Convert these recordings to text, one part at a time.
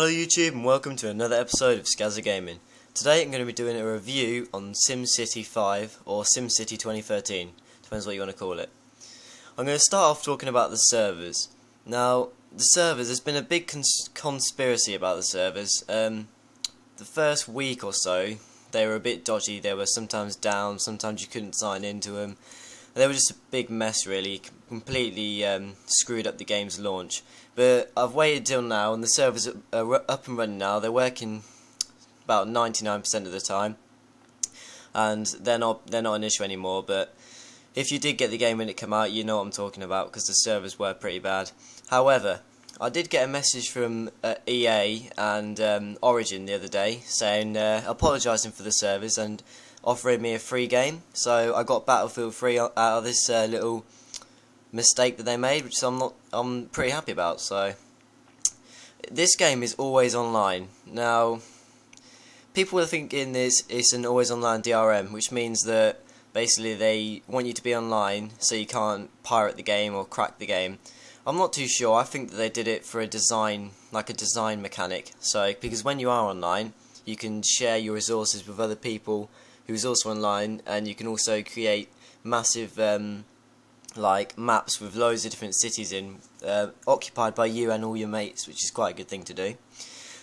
Hello YouTube and welcome to another episode of Skazza Gaming. Today I'm going to be doing a review on Simcity 5 or Simcity 2013, depends what you want to call it. I'm going to start off talking about the servers. Now, the servers, there's been a big conspiracy about the servers. The first week or so, they were a bit dodgy, they were sometimes down, sometimes you couldn't sign into them. They were just a big mess really, completely screwed up the game's launch. But I've waited till now and the servers are up and running now. They're working about 99% of the time. And they're not an issue anymore, but if you did get the game when it came out, you know what I'm talking about because the servers were pretty bad. However, I did get a message from EA and Origin the other day saying apologising for the servers and offering me a free game. So I got Battlefield 3 out of this little mistake that they made, which I'm pretty happy about. So this game is always online. Now, people are thinking it's an always online DRM, which means that basically they want you to be online so you can't pirate the game or crack the game. I'm not too sure. I think that they did it for a design mechanic. So because when you are online, you can share your resources with other people who's also online, and you can also create massive like maps with loads of different cities in occupied by you and all your mates, which is quite a good thing to do.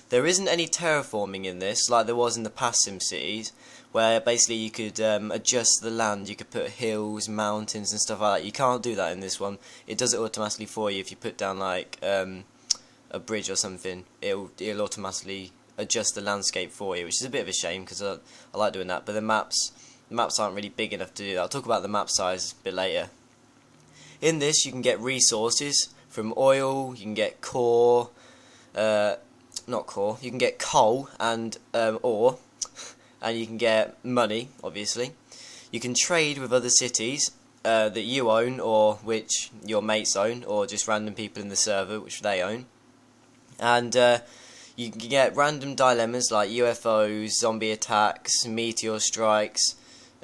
There isn't any terraforming in this like there was in the past SimCities, where basically you could adjust the land, you could put hills, mountains and stuff like that. You can't do that in this one. It does it automatically for you. If you put down like a bridge or something, it'll automatically adjust the landscape for you, which is a bit of a shame because I like doing that. But the maps aren't really big enough to do that. I'll talk about the map size a bit later. In this, you can get resources from oil. You can get core, not core. You can get coal and ore, and you can get money. Obviously, you can trade with other cities that you own or which your mates own, or just random people in the server which they own, and you can get random dilemmas like UFOs, zombie attacks, meteor strikes,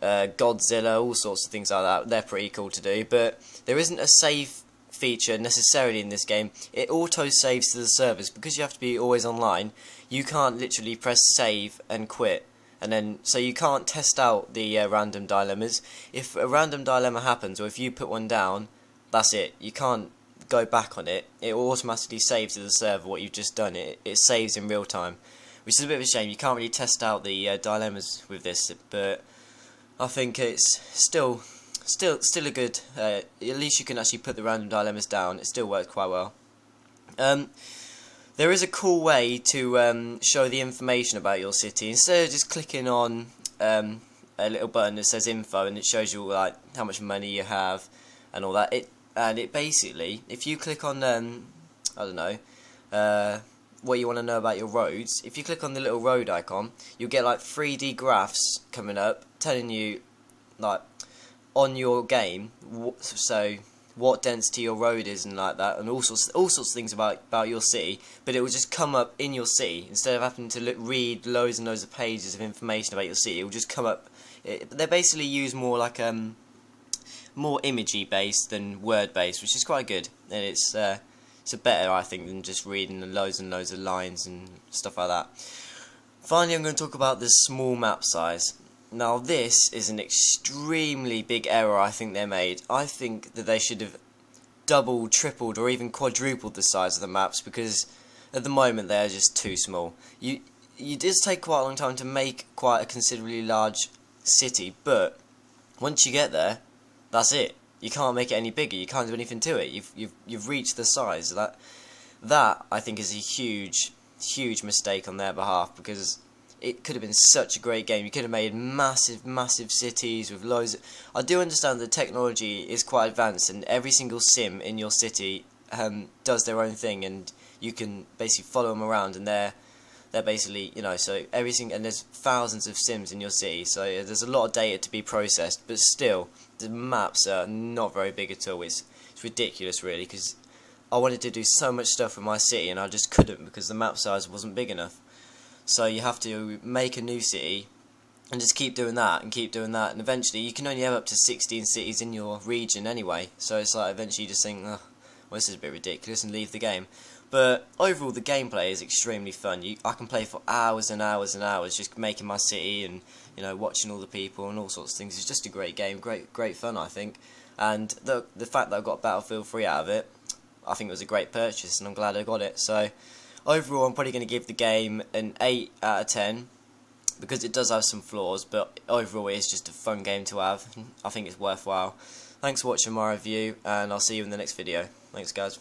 Godzilla, all sorts of things like that. They're pretty cool to do, but there isn't a save feature necessarily in this game. It auto-saves to the servers. Because you have to be always online, you can't literally press save and quit. And then, so you can't test out the random dilemmas. If a random dilemma happens, or if you put one down, that's it. You can't go back on it. It will automatically save to the server what you've just done. It saves in real time, which is a bit of a shame. You can't really test out the dilemmas with this, but I think it's still a good. At least you can actually put the random dilemmas down. It still works quite well. There is a cool way to show the information about your city. Instead of just clicking on a little button that says info and it shows you like how much money you have and all that. It basically, if you click on I don't know what you want to know about your roads, if you click on the little road icon, you'll get like 3D graphs coming up telling you like on your game so what density your road is and like that, and all sorts of things about your city. But it will just come up in your city instead of having to read loads and loads of pages of information about your city. It will just come up. They basically use more like more imagey based than word based, which is quite good, and it's better, I think, than just reading loads and loads of lines and stuff like that. Finally, I'm going to talk about the small map size. Now, this is an extremely big error I think they made. I think that they should have doubled, tripled, or even quadrupled the size of the maps, because at the moment they are just too small. It does take quite a long time to make quite a considerably large city, but once you get there, that's it. You can't make it any bigger. You can't do anything to it. You've reached the size. That I think is a huge mistake on their behalf, because it could have been such a great game. You could have made massive cities with loads I do understand that technology is quite advanced, and every single sim in your city does their own thing, and you can basically follow them around, and they're basically, you know, so everything, and there's thousands of sims in your city, so there's a lot of data to be processed, but still, the maps are not very big at all. It's ridiculous, really, because I wanted to do so much stuff with my city, and I just couldn't because the map size wasn't big enough. So you have to make a new city and just keep doing that, and eventually you can only have up to 16 cities in your region anyway, so it's like eventually you just think, oh, well, this is a bit ridiculous, and leave the game. But overall, the gameplay is extremely fun. I can play for hours and hours and hours, just making my city and watching all the people and all sorts of things. It's just a great game, great fun, I think. And the fact that I got Battlefield 3 out of it, I think it was a great purchase, and I'm glad I got it. So overall, I'm probably going to give the game an 8 out of 10 because it does have some flaws, but overall, it's just a fun game to have. I think it's worthwhile. Thanks for watching my review, and I'll see you in the next video. Thanks, guys.